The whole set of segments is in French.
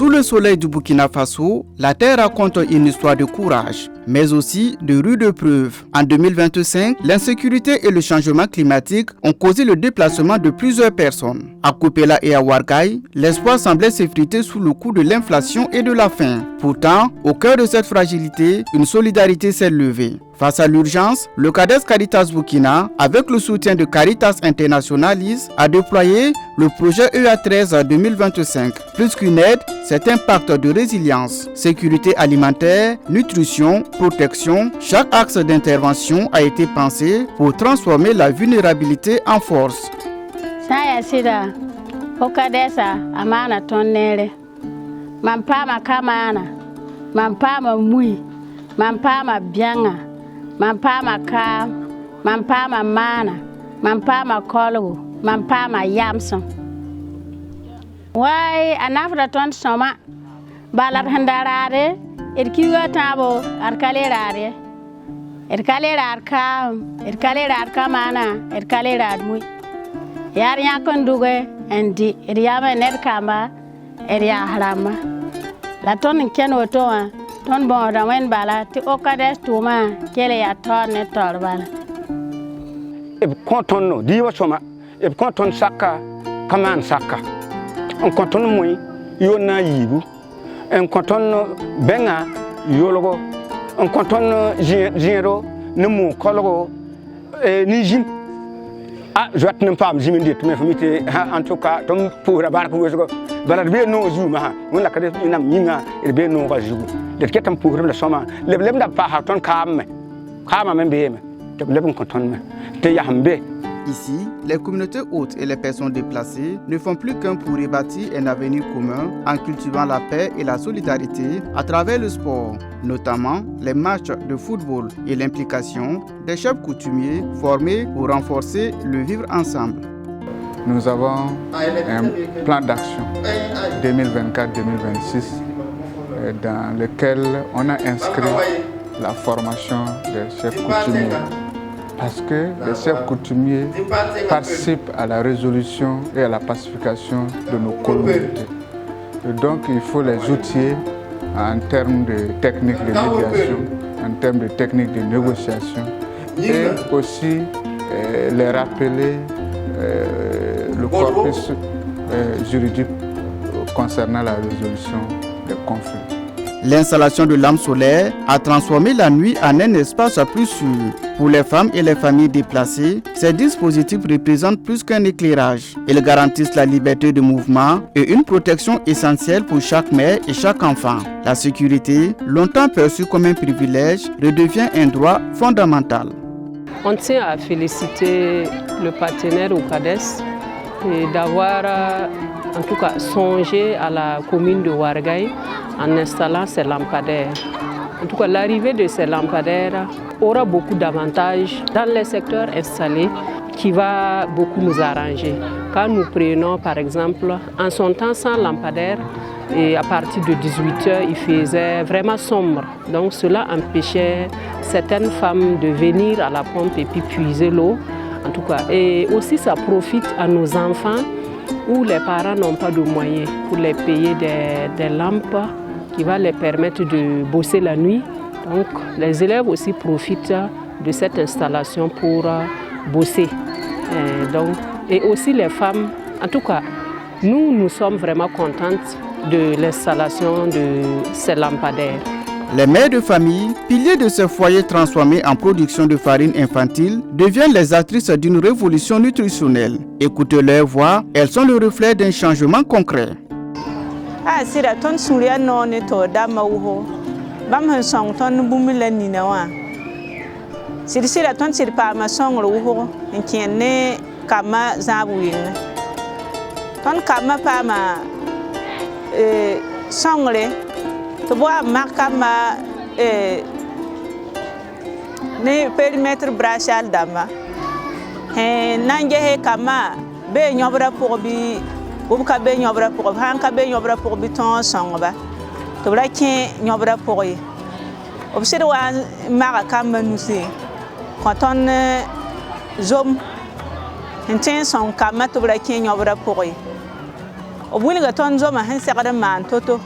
Sous le soleil du Burkina Faso, la terre raconte une histoire de courage, mais aussi de rudes épreuves. En 2025, l'insécurité et le changement climatique ont causé le déplacement de plusieurs personnes. À Kopela et à Ouarglaï, l'espoir semblait s'effriter sous le coup de l'inflation et de la faim. Pourtant, au cœur de cette fragilité, une solidarité s'est levée. Face à l'urgence, le CADES Caritas Burkina, avec le soutien de Caritas Internationalis, a déployé le projet EA13 2025. Plus qu'une aide, c'est un pacte de résilience, sécurité alimentaire, nutrition, protection. Chaque axe d'intervention a été pensé pour transformer la vulnérabilité en force. Mampama ka, mampama mana, mampama kolo, mampama yamson. Wai anafra ton soma, balat handarare, irkiwa tabo, arkalerare. Irkalera arka mana, irkalera mui. Yar yakon duge, endi, iriama nerkamba, iria harama. La ton ken otoa. Ton bon ramen bala ti okades tuma kele ya ton ne torbala e konton diwa soma e konton saka kaman saka on konton moy yona yibu en konton benga yologo on konton jero ne mo kologo ni jin joat ne pam jimindi to me famite en tout cas tom pour rabar ko weso bala be no juma wala ka def inam yinga e be no ga jugu de ketam pour le soma le da pa ha ton kama men be me te le bon konton me te yambe. Ici, les communautés hôtes et les personnes déplacées ne font plus qu'un pour rebâtir un avenir commun en cultivant la paix et la solidarité à travers le sport, notamment les matchs de football et l'implication des chefs coutumiers formés pour renforcer le vivre ensemble. Nous avons un plan d'action 2024-2026 dans lequel on a inscrit la formation des chefs coutumiers. Parce que les chefs coutumiers participent à la résolution et à la pacification de nos communautés. Et donc il faut les outiller en termes de techniques de médiation, en termes de techniques de négociation et aussi les rappeler le corpus juridique concernant la résolution des conflits. L'installation de lampes solaires a transformé la nuit en un espace plus sûr. Pour les femmes et les familles déplacées, ces dispositifs représentent plus qu'un éclairage. Ils garantissent la liberté de mouvement et une protection essentielle pour chaque mère et chaque enfant. La sécurité, longtemps perçue comme un privilège, redevient un droit fondamental. On tient à féliciter le partenaire au CADES d'avoir en tout cas songé à la commune de Ouarglaï en installant ces lampadaires. En tout cas, l'arrivée de ces lampadaires aura beaucoup d'avantages dans les secteurs installés qui va beaucoup nous arranger. Quand nous prenons par exemple, en son temps sans lampadaire, et à partir de 18h, il faisait vraiment sombre. Donc cela empêchait certaines femmes de venir à la pompe et puis puiser l'eau. En tout cas, et aussi ça profite à nos enfants où les parents n'ont pas de moyens pour les payer des lampes qui va les permettre de bosser la nuit. Donc les élèves aussi profitent de cette installation pour bosser. Et aussi les femmes, en tout cas, nous sommes vraiment contentes de l'installation de ces lampadaires. Les mères de famille, piliers de ces foyers transformés en production de farine infantile, deviennent les actrices d'une révolution nutritionnelle. Écoutez leur voix, elles sont le reflet d'un changement concret. Sira ton suria no ne to dama uho bam han song ton bumila ni na wa sira ton sir pa ma song ro uho nkene kama zabu yin ton kama pa ma songre to bo ma kama ne périmètre brachial dama nange he kama be nyobra pour bi ou ka be nyobra pour han ka be nyobra pour biton songba to bra ki nyobra pour yi obsir wa mara kam nusi quand on zom hintin son kam to bra ki nyobra pour yi obuni ga ton zoma han sekada man toto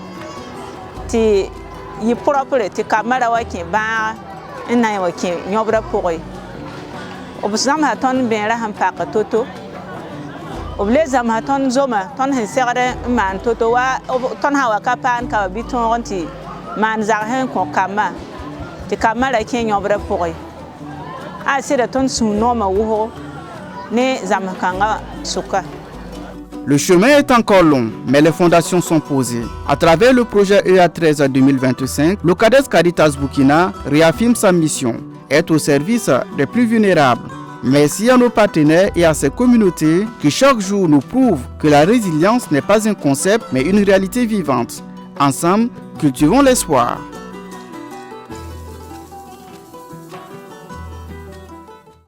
ti yi propre ti kamara wa ki ba ina wa ki nyobra pore obsam ha ton ben ra han pa ka toto oble zam ha ton zoma ton hen segre man toto wa ton ha wa ka pan ka bi ton ti man zar hen ko kama ti kamara ki nyobra pore a sira ton su no ma wo ne zam kanga suka. Le chemin est encore long, mais les fondations sont posées. À travers le projet EA13 2025, le CADES Caritas Burkina réaffirme sa mission, être au service des plus vulnérables. Merci à nos partenaires et à ces communautés qui chaque jour nous prouvent que la résilience n'est pas un concept, mais une réalité vivante. Ensemble, cultivons l'espoir.